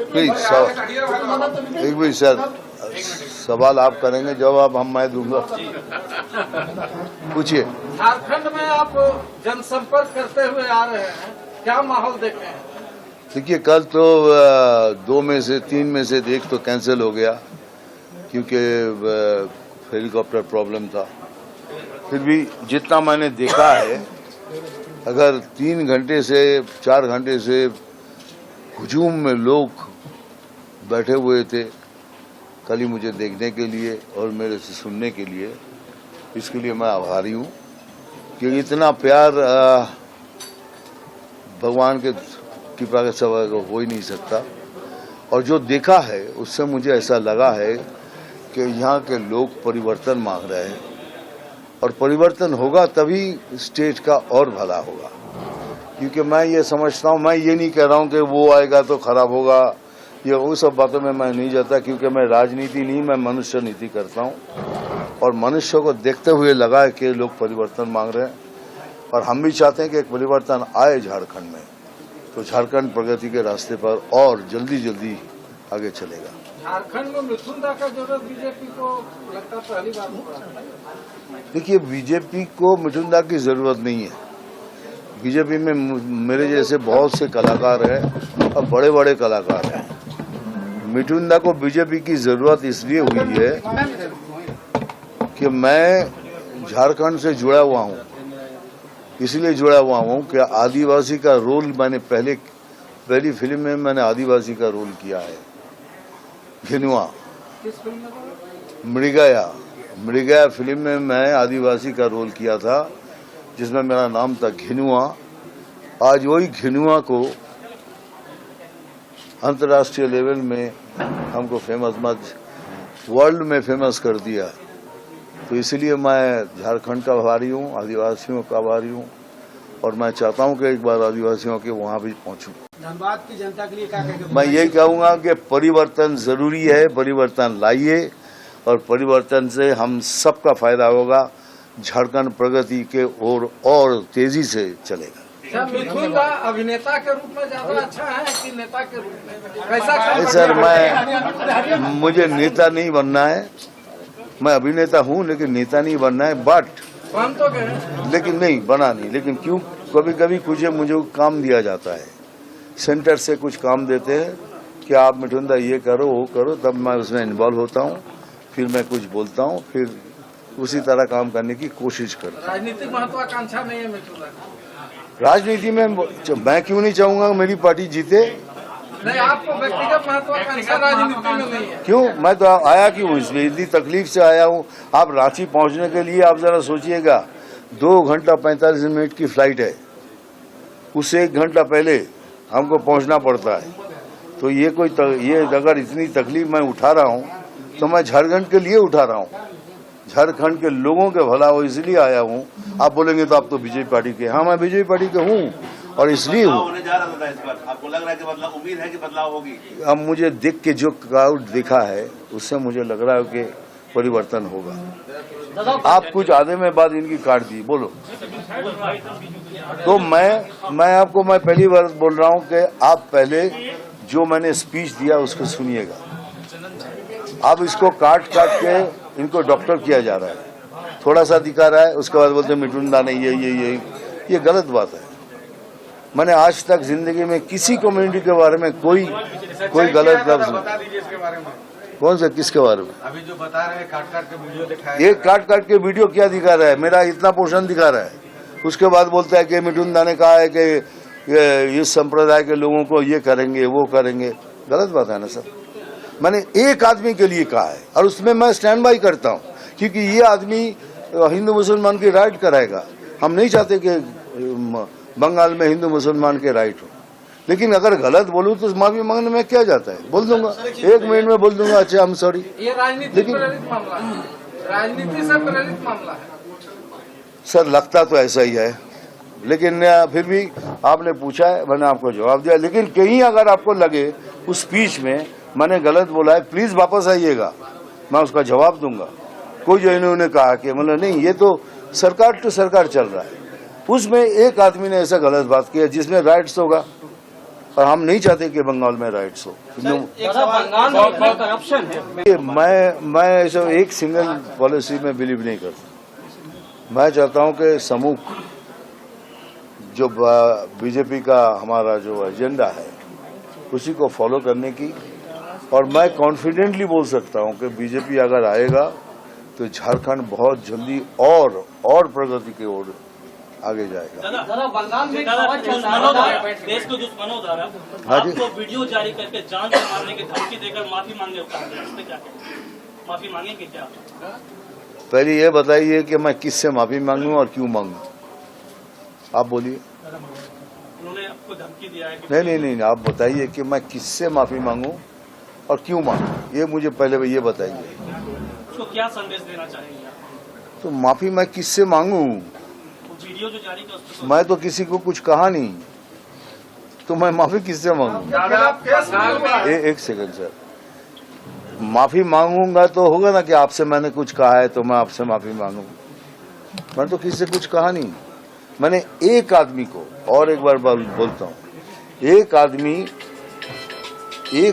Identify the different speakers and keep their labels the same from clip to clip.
Speaker 1: एक भी सर सवाल आप करेंगे, जवाब मैं दूंगा। पूछिए।
Speaker 2: झारखंड में आप जनसंपर्क करते हुए आ रहे हैं, क्या माहौल देख रहे हैं?
Speaker 1: देखिए, कल तो 2 में से 3 में से एक तो कैंसिल हो गया क्योंकि हेलीकॉप्टर प्रॉब्लम था। फिर भी जितना मैंने देखा है, अगर 3 घंटे से 4 घंटे से हुजूम में लोग बैठे हुए थे कल ही मुझे देखने के लिए और मेरे से सुनने के लिए, इसके लिए मैं आभारी हूँ कि इतना प्यार भगवान के कृपा के सिवा हो ही नहीं सकता। और जो देखा है उससे मुझे ऐसा लगा है कि यहाँ के लोग परिवर्तन मांग रहे हैं और परिवर्तन होगा तभी स्टेट का और भला होगा। क्योंकि मैं ये समझता हूँ, मैं ये नहीं कह रहा हूँ कि वो आएगा तो खराब होगा, ये वो सब बातों में मैं नहीं जाता, क्योंकि मैं राजनीति नहीं, मैं मनुष्य नीति करता हूँ। और मनुष्य को देखते हुए लगा है कि लोग परिवर्तन मांग रहे हैं और हम भी चाहते हैं कि एक परिवर्तन आए झारखंड में, तो झारखंड प्रगति के रास्ते पर और जल्दी आगे चलेगा।
Speaker 2: झारखंड में मिथुन दा का जरूरत बीजेपी को लगता पहली बार हो रहा है।
Speaker 1: देखिए, बीजेपी को मिथुन दा की जरूरत नहीं है। बीजेपी में मेरे जैसे बहुत से कलाकार हैं और बड़े बड़े कलाकार हैं। मिथुन दा को बीजेपी की जरूरत इसलिए हुई है कि मैं झारखंड से जुड़ा हुआ हूँ, इसलिए जुड़ा हुआ हूँ कि आदिवासी का रोल मैंने पहली फिल्म में मैंने आदिवासी का रोल किया है। घिनुआ मृगया फिल्म में मैं आदिवासी का रोल किया था, जिसमें मेरा नाम था घिनुआ। आज वही घिनुआ को अंतर्राष्ट्रीय लेवल में हमको फेमस, वर्ल्ड में फेमस कर दिया। तो इसलिए मैं झारखंड का आभारी हूँ, आदिवासियों का आभारी हूँ और मैं चाहता हूँ कि एक बार आदिवासियों के वहाँ भी पहुँचूँ।
Speaker 2: धनबाद की जनता के लिए क्या कहेंगे?
Speaker 1: मैं यही कहूँगा कि परिवर्तन जरूरी है, परिवर्तन लाइए और परिवर्तन से हम सबका फायदा होगा। झारखंड प्रगति के और तेजी से चलेगा।
Speaker 2: मिथुन दा अभिनेता के रूप में ज्यादा अच्छा है कि नेता के रूप में? कैसा?
Speaker 1: सर, मुझे नेता नहीं बनना है। मैं अभिनेता हूँ लेकिन नेता नहीं बनना है। बट
Speaker 2: बन तो गए,
Speaker 1: लेकिन नहीं बना नहीं। लेकिन क्यों कभी कभी मुझे काम दिया जाता है, सेंटर से कुछ काम देते हैं कि आप मिथुन दा ये करो वो करो, तब मैं उसमें इन्वॉल्व होता हूँ, फिर मैं कुछ बोलता हूँ, फिर उसी तरह काम करने की कोशिश करता हूँ।
Speaker 2: राजनीतिक महत्वाकांक्षा नहीं है मिथुन दा?
Speaker 1: राजनीति में मैं क्यों नहीं चाहूंगा मेरी पार्टी जीते?
Speaker 2: नहीं, आपको व्यक्तिगत महत्वाकांक्षा राजनीति में नहीं है?
Speaker 1: क्यों, मैं तो आया क्यों, इसलिए इतनी तकलीफ से आया हूँ। आप रांची पहुँचने के लिए आप जरा सोचिएगा, 2 घंटा 45 मिनट की फ्लाइट है, उससे 1 घंटा पहले हमको पहुँचना पड़ता है। तो ये अगर इतनी तकलीफ मैं उठा रहा हूँ तो मैं झारखंड के लिए उठा रहा हूँ, झारखंड के लोगों के भला हो इसलिए आया हूँ। आप बोलेंगे तो आप तो बीजेपी पार्टी के, हाँ मैं बीजेपी पार्टी के हूँ और इसलिए हूँ।
Speaker 3: आपको लग रहा है कि बदलाव, उम्मीद है कि बदलाव होगी?
Speaker 1: अब मुझे देख के जो क्राउड दिखा है उससे मुझे लग रहा है कि परिवर्तन होगा। आप कुछ आधे में बात इनकी काट दी, बोलो। तो मैं पहली बार बोल रहा हूँ कि आप पहले जो मैंने स्पीच दिया उसको सुनिएगा। अब इसको काट के इनको डॉक्टर किया जा रहा है, थोड़ा सा दिखा रहा है, उसके बाद बोलते मिथुन दा नहीं, ये गलत बात है। मैंने आज तक जिंदगी में किसी कम्युनिटी के बारे में कोई गलत लफ्ज
Speaker 2: बता दीजिए इसके बारे में।
Speaker 1: कौन से, किसके बारे में?
Speaker 2: अभी जो बता रहे हैं काट के वीडियो दिखाया,
Speaker 1: ये काट के वीडियो क्या दिखा रहा है? मेरा इतना पोर्शन दिखा रहा है, उसके बाद बोलता है कि मिथुन दा ने कहा है कि इस संप्रदाय के लोगों को ये करेंगे वो करेंगे। गलत बात है ना सर। मैंने एक आदमी के लिए कहा है और उसमें मैं स्टैंड बाई करता हूँ, क्योंकि ये आदमी हिंदू मुसलमान की राइट कराएगा। हम नहीं चाहते कि बंगाल में हिंदू मुसलमान के राइट हो, लेकिन अगर गलत बोलूँ तो माफी मांगने में क्या जाता है, बोल दूंगा, 1 मिनट में बोल दूंगा अच्छा हम सॉरी।
Speaker 2: ये राजनीति प्रेरित मामला है, राजनीति से प्रेरित मामला है।
Speaker 1: सर लगता तो ऐसा ही है, लेकिन फिर भी आपने पूछा है, मैंने आपको जवाब दिया। लेकिन कहीं अगर आपको लगे उस स्पीच में मैंने गलत बोला है, प्लीज वापस आइएगा, मैं उसका जवाब दूंगा। कोई जो इन्होंने कहा कि मतलब नहीं, ये तो सरकार टू सरकार चल रहा है, उसमें एक आदमी ने ऐसा गलत बात किया जिसमें राइट्स होगा, और हम नहीं चाहते कि बंगाल में राइट्स हो।
Speaker 2: बंगाल में करप्शन है।
Speaker 1: मैं ऐसा एक सिंगल पॉलिसी में बिलीव नहीं करता। मैं चाहता हूं कि समूह जो बीजेपी का हमारा जो एजेंडा है उसी को फॉलो करने की, और मैं कॉन्फिडेंटली बोल सकता हूं कि बीजेपी अगर आएगा तो झारखंड बहुत जल्दी और प्रगति की ओर आगे जाएगा।
Speaker 2: दादा बंगाल में
Speaker 4: देश को दुश्मनों द्वारा
Speaker 1: हाँ जी।
Speaker 4: आपको वीडियो जारी करके जान से मारने की धमकी देकर माफी मांगने का इसमें क्या कहें? माफी मांगेंगे क्या?
Speaker 1: पहले ये बताइए कि मैं किससे माफी मांगूं और क्यों मांगूं, आप बोलिए।
Speaker 4: उन्होंने आपको धमकी दिया है कि
Speaker 1: नहीं, आप बताइए कि मैं किससे माफी मांगूं और क्यों मांगूं, ये मुझे पहले ये बताइए।
Speaker 4: उसको क्या संदेश देना चाहेंगे आप?
Speaker 1: तो माफी मैं किससे मांगूं?
Speaker 4: वो वीडियो जो जारी किया उस पर
Speaker 1: मैं तो किसी को कुछ कहा नहीं, तो मैं माफी किससे मांगूं? एक सेकंड सर, माफी मांगूंगा तो होगा ना कि आपसे मैंने कुछ कहा है तो मैं आपसे माफी मांगू। मैं तो किसी से कुछ कहा नहीं। मैंने एक आदमी को, और एक बार बोलता हूँ, एक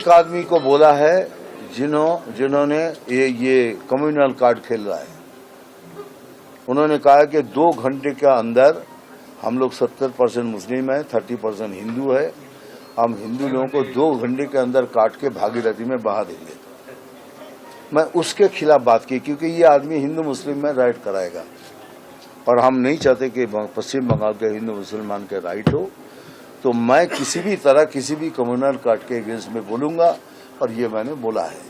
Speaker 1: आदमी को बोला है जिन्होंने ये कम्युनल कार्ड खेल रहा है। उन्होंने कहा कि 2 घंटे के अंदर हम लोग 70% मुस्लिम है, 30% हिंदू है, हम हिंदू लोगों को 2 घंटे के अंदर काट के भागीरथी में बहा देंगे। मैं उसके खिलाफ बात की, क्योंकि ये आदमी हिंदू मुस्लिम में राइट कराएगा और हम नहीं चाहते कि पश्चिम बंगाल के हिंदू मुसलमान के राइट हो। तो मैं किसी भी तरह किसी भी कम्युनल कार्ड के अगेंस्ट में बोलूंगा, और ये मैंने बोला है।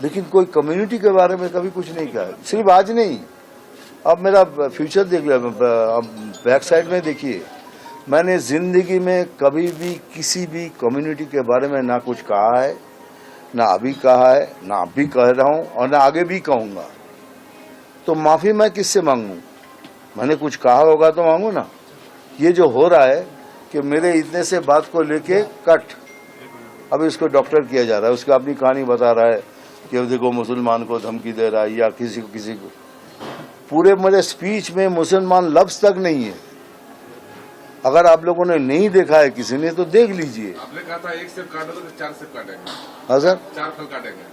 Speaker 1: लेकिन कोई कम्युनिटी के बारे में कभी कुछ नहीं कहा, सिर्फ आज नहीं, अब मेरा फ्यूचर देख लिया, अब बैक साइड में देखिए। मैंने जिंदगी में कभी भी किसी भी कम्युनिटी के बारे में ना कुछ कहा है, ना अभी कहा है, ना अभी कह रहा हूं और ना आगे भी कहूंगा। तो माफी मैं किससे मांगू? मैंने कुछ कहा होगा तो मांगू ना। ये जो हो रहा है कि मेरे इतने से बात को लेके कट, अब इसको डॉक्टर किया जा रहा है, उसकी अपनी कहानी बता रहा है कि देखो मुसलमान को धमकी दे रहा है या किसी को। पूरे मेरे स्पीच में मुसलमान लफ्ज तक नहीं है। अगर आप लोगों ने नहीं देखा है किसी ने तो देख लीजिए।
Speaker 5: आपने कहा था 1 सेब काटो तो 4 सेब काटेंगे।
Speaker 1: हाँ सर,
Speaker 5: 4 फल काटेंगे।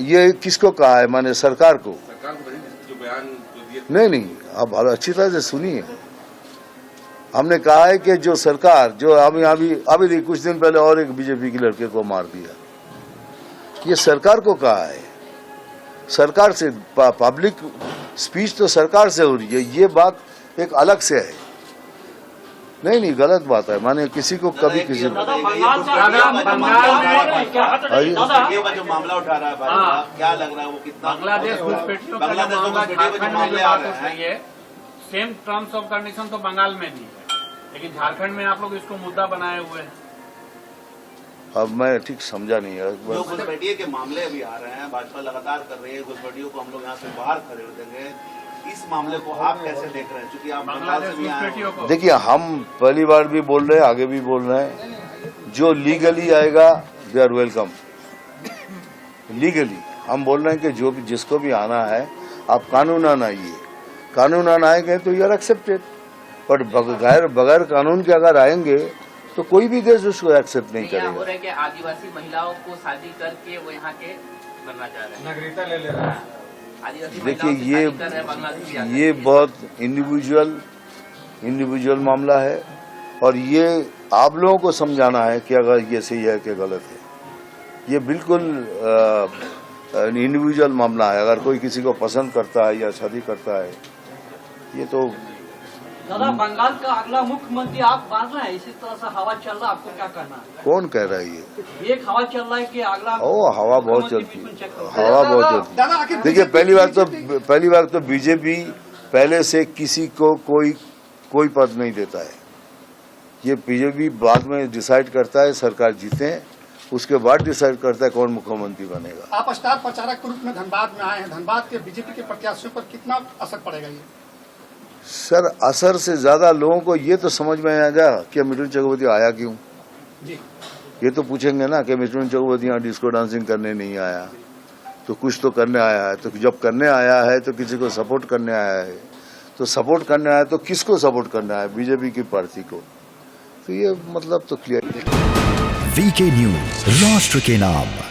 Speaker 1: ये किसको कहा है? मैंने सरकार को।
Speaker 5: सरकार को जो बयान जो दिए
Speaker 1: नहीं, आप अच्छी तरह से सुनिए। हमने कहा है कि जो सरकार जो अभी कुछ दिन पहले और एक बीजेपी के लड़के को मार दिया, ये सरकार को कहा है। सरकार से पब्लिक स्पीच तो सरकार से हो रही है, ये बात एक अलग से है। नहीं, गलत बात है। मैंने किसी को कभी किसी को
Speaker 3: जो मामला उठा रहा है भाई, क्या लग रहा है वो कितना
Speaker 2: बांग्लादेश घुसपैठियों का
Speaker 3: बांग्लादेश
Speaker 2: मामला
Speaker 3: घुसपैठियों के जो
Speaker 2: झारखंड में
Speaker 3: मामले
Speaker 2: जो
Speaker 3: आ
Speaker 2: बात
Speaker 3: रहे
Speaker 2: उठ रही है, सेम टर्म्स ऑफ कंडीशन तो बंगाल में भी है, लेकिन झारखंड में आप लोग इसको मुद्दा बनाए हुए हैं।
Speaker 1: अब मैं ठीक समझा नहीं है।
Speaker 3: जो घुसपैठियों के मामले अभी आ रहे हैं, भाजपा लगातार कर रही है, घुसपैठियों को हम लोग यहाँ से बाहर खड़े हो देंगे। इस मामले को आप कैसे देख रहे हैं? क्योंकि आप बंगाल से भी आए
Speaker 2: घुसपैठियों को
Speaker 1: देखिए, हम पहली बार भी बोल रहे हैं, आगे भी बोल रहे हैं, जो लीगली आएगा दे आर वेलकम। लीगली हम बोल रहे हैं कि जो भी जिसको भी आना है, आप कानूनन आइए। कानूनन आएंगे तो यू आर एक्सेप्टेड, बट बगैर कानून के अगर आएंगे तो कोई भी देश उसको एक्सेप्ट नहीं
Speaker 6: हो
Speaker 1: करेगा।
Speaker 6: रहा है कि आदिवासी महिलाओं को शादी करके वो यहाँ के बनना चाह रहे हैं,
Speaker 2: नागरिकता ले ले रहा है।
Speaker 6: आदिवासी
Speaker 1: देखिए,
Speaker 6: महिलाओं से शादी कर रहे हैं बांग्लादेशी आकर
Speaker 1: ये
Speaker 6: के।
Speaker 1: बहुत इंडिविजुअल मामला है, और ये आप लोगों को समझाना है कि अगर ये सही है कि गलत है। ये बिल्कुल इंडिविजुअल मामला है। अगर कोई किसी को पसंद करता है या शादी करता है, ये तो
Speaker 7: दादा बंगाल का अगला मुख्यमंत्री आप मान रहे हैं? इसी तरह से हवा चल रहा है, आपको क्या कहना है?
Speaker 1: कौन कह रहा है ये?
Speaker 7: एक हवा चल रहा है कि अगला
Speaker 1: हवा बहुत चलती है, हवा बहुत चलती है। देखिए, पहली बार तो बीजेपी पहले से किसी को कोई पद नहीं देता है। ये बीजेपी बाद में डिसाइड करता है, सरकार जीते उसके बाद डिसाइड करता है कौन मुख्यमंत्री बनेगा।
Speaker 8: आप स्टार प्रचारक के रूप में धनबाद में आए हैं, धनबाद के बीजेपी के प्रत्याशियों पर कितना असर पड़ेगा ये?
Speaker 1: सर, असर से ज्यादा लोगों को ये तो समझ में आएगा कि मिथुन चक्रवर्ती आया क्यों।
Speaker 8: जी,
Speaker 1: ये तो पूछेंगे ना कि मिथुन चक्रवर्ती यहाँ डिस्को डांसिंग करने नहीं आया, तो कुछ तो करने आया है। तो जब करने आया है तो किसी को सपोर्ट करने आया है, तो सपोर्ट करने आया तो किसको सपोर्ट करना है? बीजेपी की पार्टी को। तो ये मतलब तो क्लियर।
Speaker 9: वीके न्यूज, राष्ट्र के नाम।